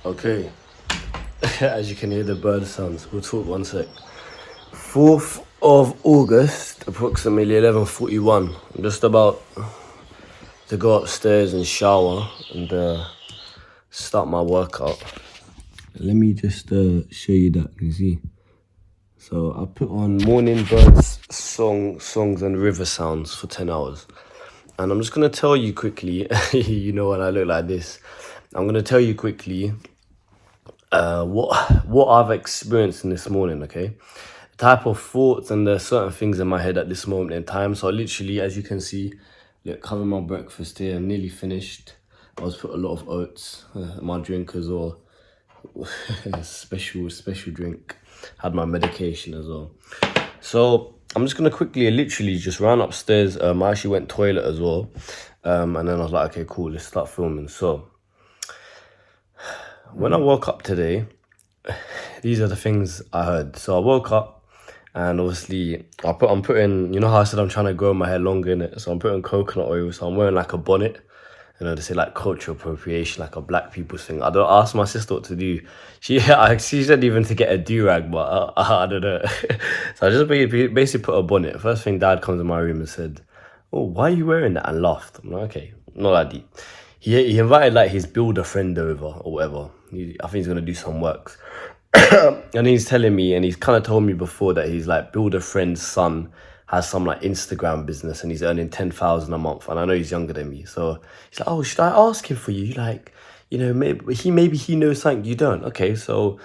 Okay, as you can hear the bird sounds, we'll talk one sec. 4th of August, approximately 11:41. I'm just about to go upstairs and shower and start my workout. Let me just show you that, you see. So I put on morning birds songs and river sounds for 10 hours. And I'm just going to tell you quickly, you know when I look like this, I'm going to tell you quickly what I've experienced in this morning, okay? The type of thoughts and the certain things in my head at this moment in time. So literally, as you can see, look, having my breakfast here, I'm nearly finished. I was put a lot of oats, my drink as well. special drink. Had my medication as well. So I'm just gonna quickly, literally just ran upstairs. I actually went toilet as well, and then I was like, okay, cool, let's start filming. So when I woke up today, these are the things I heard. So I woke up, and obviously I'm putting, you know how I said I'm trying to grow my hair longer in it. So I'm putting coconut oil. So I'm wearing like a bonnet. You know, they say like cultural appropriation, like a black people's thing. I don't ask my sister what to do. She said even to get a do-rag, but I don't know. So I just basically put a bonnet. First thing, dad comes in my room and said, "Oh, why are you wearing that?" And laughed. I'm like, okay, not that deep. He invited like his builder friend over or whatever. I think he's gonna do some works. And he's telling me, and he's kind of told me before that he's like builder friend's son has some like Instagram business and he's earning 10,000 a month, and I know he's younger than me. So he's like, "Oh, should I ask him for you? Like, you know, maybe he knows something you don't." Okay, so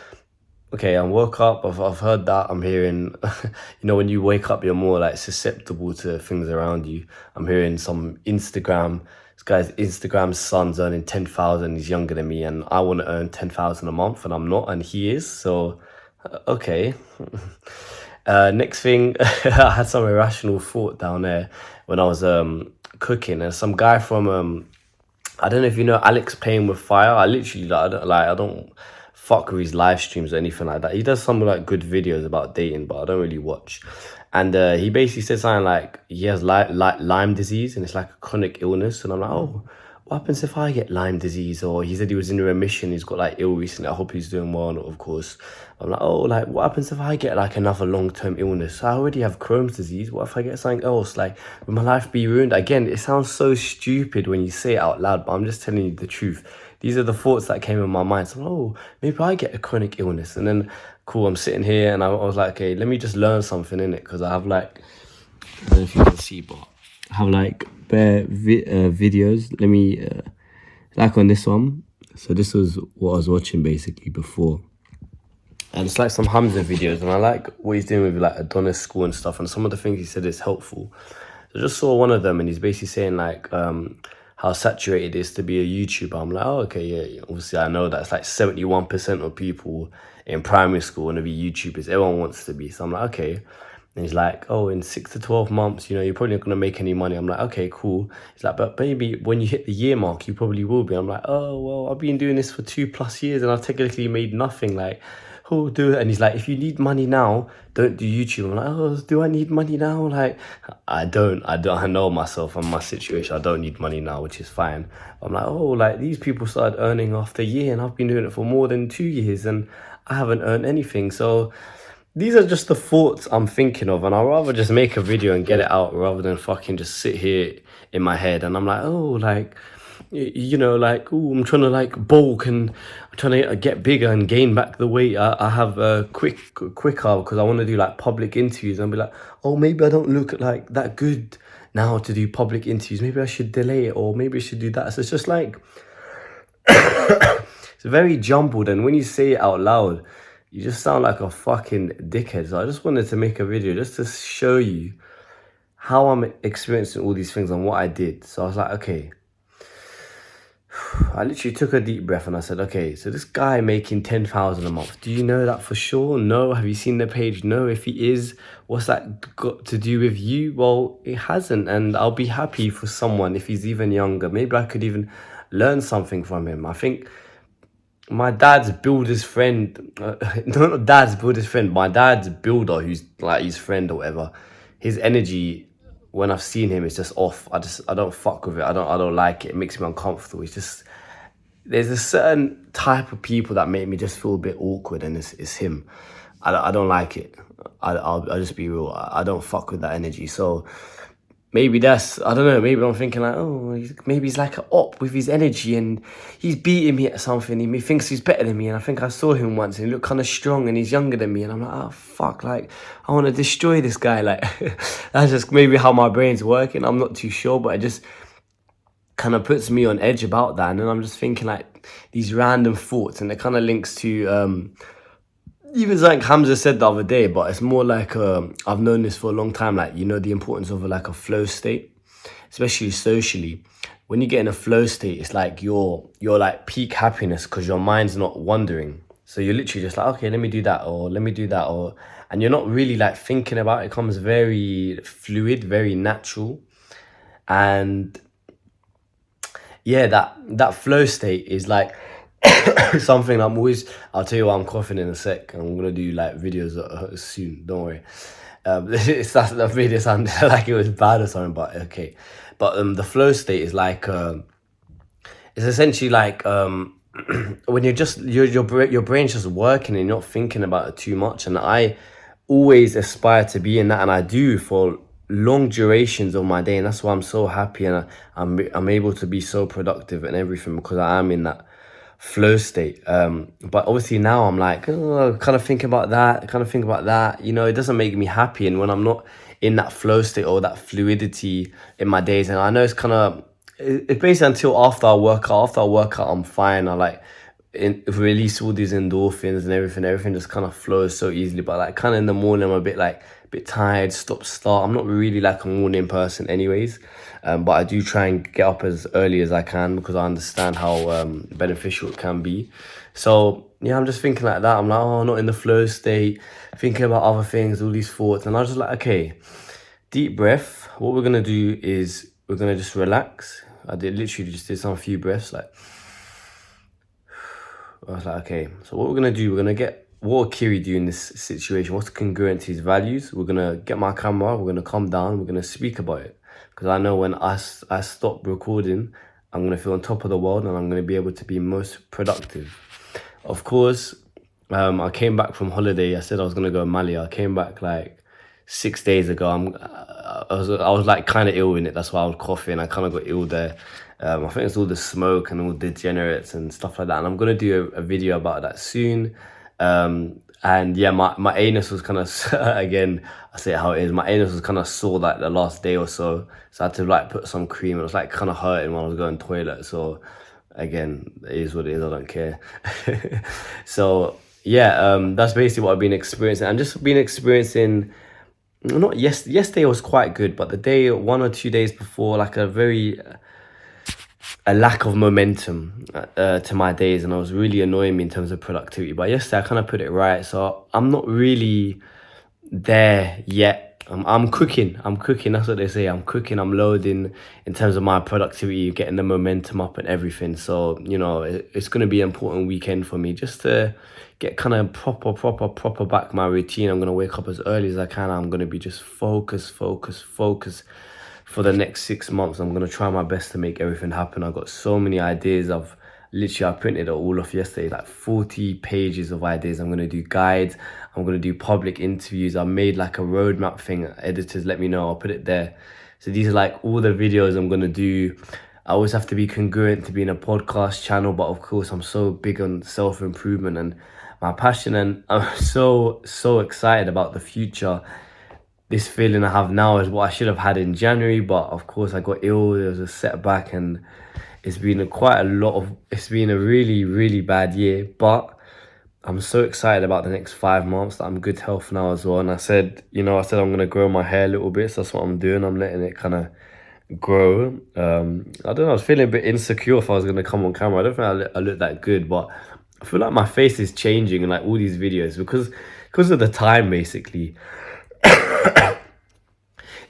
okay, I woke up. I've heard that. I'm hearing, you know, when you wake up, you're more like susceptible to things around you. I'm hearing some Instagram. This guy's Instagram son's earning 10,000. He's younger than me, and I want to earn 10,000 a month, and I'm not, and he is. So, okay. Next thing, I had some irrational thought down there when I was cooking, and some guy from I don't know if you know Alex Payne with Fire. I literally I don't fuck with his live streams or anything like that. He does some like good videos about dating, but I don't really watch. And he basically said something like he has Lyme disease and it's like a chronic illness. And I'm like, oh, what happens if I get Lyme disease? Or he said he was in remission. He's got like ill recently. I hope he's doing well, of course. I'm like, oh, like what happens if I get like another long-term illness? I already have Crohn's disease. What if I get something else? Like, will my life be ruined? Again, it sounds so stupid when you say it out loud, but I'm just telling you the truth. These are the thoughts that came in my mind. So, oh, maybe I get a chronic illness. And then, cool, I'm sitting here and I was like, okay, let me just learn something in it. Because I have like, I don't know if you can see, but I have like bare videos. Let me, like on this one. So this was what I was watching basically before. And it's like some Hamza videos. And I like what he's doing with like Adonis Skool and stuff. And some of the things he said is helpful. So I just saw one of them and he's basically saying like, how saturated it is to be a YouTuber. I'm like, oh, okay, yeah. Obviously, I know that's like 71% of people in primary school want to be YouTubers. Everyone wants to be. So I'm like, okay. And he's like, oh, in 6 to 12 months, you know, you're probably not going to make any money. I'm like, okay, cool. He's like, but maybe when you hit the year mark, you probably will be. I'm like, oh, well, I've been doing this for 2+ years and I've technically made nothing. Like, who'll do it? And he's like, if you need money now, don't do YouTube. I'm like, oh, do I need money now? Like, I don't. I know myself and my situation. I don't need money now, which is fine. I'm like, oh, like these people started earning after a year and I've been doing it for more than 2 years and I haven't earned anything. So these are just the thoughts I'm thinking of, and I'd rather just make a video and get it out rather than fucking just sit here in my head. And I'm like, oh, like, you know, like, oh, I'm trying to like bulk and I'm trying to get bigger and gain back the weight. I have quicker because I want to do like public interviews and be like, oh, maybe I don't look like that good now to do public interviews. Maybe I should delay it, or maybe I should do that. So it's just like, it's very jumbled. And when you say it out loud, you just sound like a fucking dickhead. So I just wanted to make a video just to show you how I'm experiencing all these things and what I did. So I was like, okay. I literally took a deep breath and I said, okay, so this guy making 10,000 a month, do you know that for sure? No. Have you seen the page? No. If he is, what's that got to do with you? Well, it hasn't. And I'll be happy for someone if he's even younger. Maybe I could even learn something from him. I think my dad's builder's friend, not dad's builder's friend, my dad's builder, who's like his friend or whatever, his energy, when I've seen him, it's just off. I don't fuck with it. I don't like it. It makes me uncomfortable. It's just, there's a certain type of people that make me just feel a bit awkward, and it's him. I don't like it. I'll just be real. I don't fuck with that energy. So maybe that's, I don't know, maybe I'm thinking like, oh, maybe he's like an op with his energy and he's beating me at something. He thinks he's better than me, and I think I saw him once and he looked kind of strong and he's younger than me, and I'm like, oh fuck, like I want to destroy this guy. Like that's just maybe how my brain's working. I'm not too sure, but it just kind of puts me on edge about that. And then I'm just thinking like these random thoughts, and it kind of links to even like Hamza said the other day, but it's more like I've known this for a long time. Like, you know, the importance of like a flow state, especially socially. When you get in a flow state, it's like you're like peak happiness because your mind's not wandering. So you're literally just like, okay, let me do that, or let me do that, or, and you're not really like thinking about it. It comes very fluid, very natural. And yeah, that flow state is like something I'm always, I'll tell you what, I'm coughing in a sec. I'm gonna do like videos soon, don't worry. That video sounded like it was bad or something, but okay. But the flow state is like it's essentially like when you're just your brain's just working and you're not thinking about it too much. And I always aspire to be in that, and I do for long durations of my day, and that's why I'm so happy, and I'm able to be so productive and everything, because I am in that flow state. But obviously now I'm like, oh, kind of think about that, you know. It doesn't make me happy. And when I'm not in that flow state or that fluidity in my days, and I know it's kind of, it's basically until after I work out I'm fine. I like release all these endorphins and everything just kind of flows so easily. But like kind of in the morning I'm a bit tired, stop start. I'm not really like a morning person anyways, but I do try and get up as early as I can because I understand how beneficial it can be. So yeah, I'm just thinking like that. I'm like, oh, not in the flow state, thinking about other things, all these thoughts, and I was just like, okay, deep breath. What we're gonna do is we're gonna just relax. I literally just did some few breaths, like I was like, okay, so what we're gonna do, we're gonna get, what would Kiri do in this situation? What's congruent to his values? We're gonna get my camera, we're gonna come down, we're gonna speak about it. Because I know when I stop recording, I'm gonna feel on top of the world and I'm gonna be able to be most productive. Of course, I came back from holiday. I said I was gonna go to Mali. I came back like 6 days ago. I was like kind of ill in it. That's why I was coughing. I kind of got ill there. I think it's all the smoke and all the degenerates and stuff like that. And I'm gonna do a video about that soon. And yeah, my anus was kind of again, I say it how it is. My anus was kind of sore like the last day or so. So I had to like put some cream. It was like kind of hurting when I was going to the toilet. So again, it is what it is. I don't care. So yeah, that's basically what I've been experiencing. And just been experiencing, not yesterday was quite good, but the day 1 or 2 days before, like a lack of momentum to my days, and it was really annoying me in terms of productivity. But yesterday I kind of put it right, so I'm not really there yet. I'm cooking. That's what they say. I'm cooking. I'm loading in terms of my productivity, getting the momentum up and everything. So you know, it's going to be an important weekend for me, just to get kind of proper back my routine. I'm going to wake up as early as I can. I'm going to be just focus for the next 6 months. I'm going to try my best to make everything happen. I've got so many ideas. I printed it all off yesterday, like 40 pages of ideas. I'm going to do guides. I'm going to do public interviews. I made like a roadmap thing. Editors, let me know. I'll put it there. So these are like all the videos I'm going to do. I always have to be congruent to being a podcast channel. But of course, I'm so big on self-improvement and my passion. And I'm so excited about the future. This feeling I have now is what I should have had in January. But of course, I got ill. There was a setback, and it's been it's been a really bad year, but I'm so excited about the next 5 months that I'm good health now as well. And I said I'm going to grow my hair a little bit. So that's what I'm doing. I'm letting it kind of grow. I don't know. I was feeling a bit insecure if I was going to come on camera. I don't think I look that good, but I feel like my face is changing in like all these videos because of the time, basically.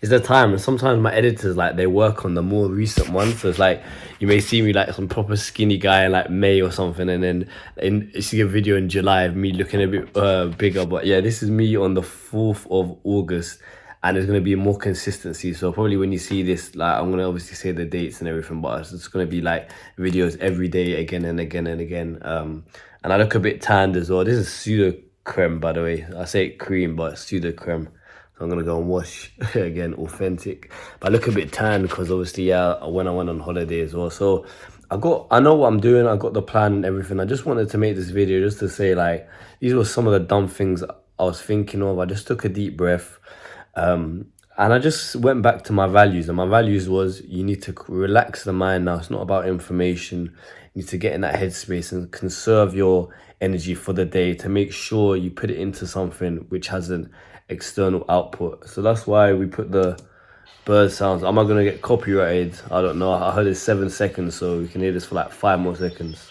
It's the time, and sometimes my editors, like, they work on the more recent ones. So it's like you may see me like some proper skinny guy in like May or something, and then you see a video in July of me looking a bit bigger. But yeah, this is me on the 4th of August, and there's going to be more consistency. So probably when you see this, like, I'm going to obviously say the dates and everything, but it's going to be like videos every day, again and again and again. And I look a bit tanned as well. This is pseudo creme, by the way. I say cream, but it's pseudo creme. So I'm going to go and wash again, authentic. But I look a bit tanned because obviously, yeah, when I went on holiday as well. So I know what I'm doing. I got the plan and everything. I just wanted to make this video just to say, like, these were some of the dumb things I was thinking of. I just took a deep breath. And I just went back to my values. And my values was, you need to relax the mind now. It's not about information. You need to get in that headspace and conserve your energy for the day to make sure you put it into something which has an external output. So that's why we put the bird sounds. Am I going to get copyrighted? I don't know. I heard it's 7 seconds, so we can hear this for like 5 more seconds.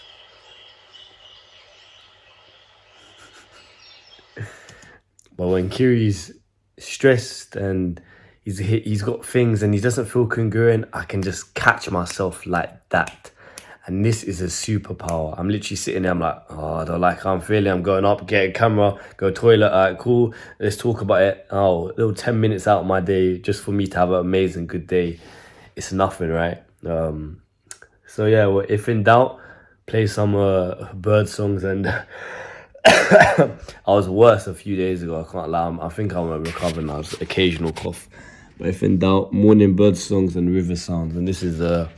But when Kiri's stressed and he's got things and he doesn't feel congruent, I can just catch myself like that. And this is a superpower. I'm literally sitting there, I'm like, oh, I don't like how I'm feeling. I'm going up, get a camera, go toilet, all right, cool. Let's talk about it. Oh, a little 10 minutes out of my day just for me to have an amazing, good day. It's nothing, right? So yeah, well, if in doubt, play some bird songs. And I was worse a few days ago, I can't lie. I think I'm recovering now, just occasional cough. But if in doubt, morning bird songs and river sounds. And this is a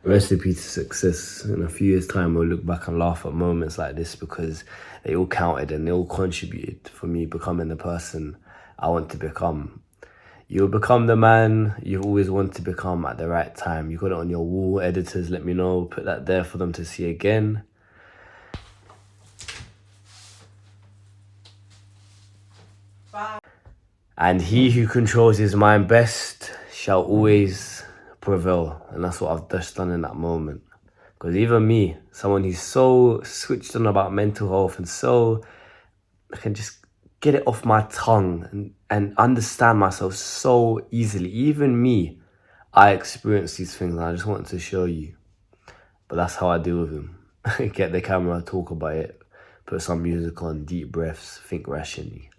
recipe to success. In a few years' time, we'll look back and laugh at moments like this because they all counted and they all contributed for me becoming the person I want to become. You'll become the man you've always wanted to become at the right time. You got it on your wall. Editors, let me know. Put that there for them to see again. Bye. And he who controls his mind best shall always prevail. And that's what I've just done in that moment. Because even me, someone who's so switched on about mental health and so, I can just get it off my tongue and understand myself so easily. Even me, I experience these things and I just wanted to show you. But that's how I deal with them. Get the camera, talk about it, put some music on, deep breaths, think rationally.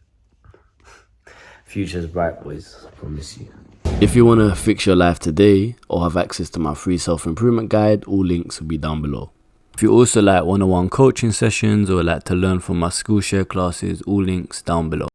Future's bright, boys, I promise you. If you want to fix your life today or have access to my free self-improvement guide, all links will be down below. If you also like one-on-one coaching sessions or like to learn from my Skool share classes, all links down below.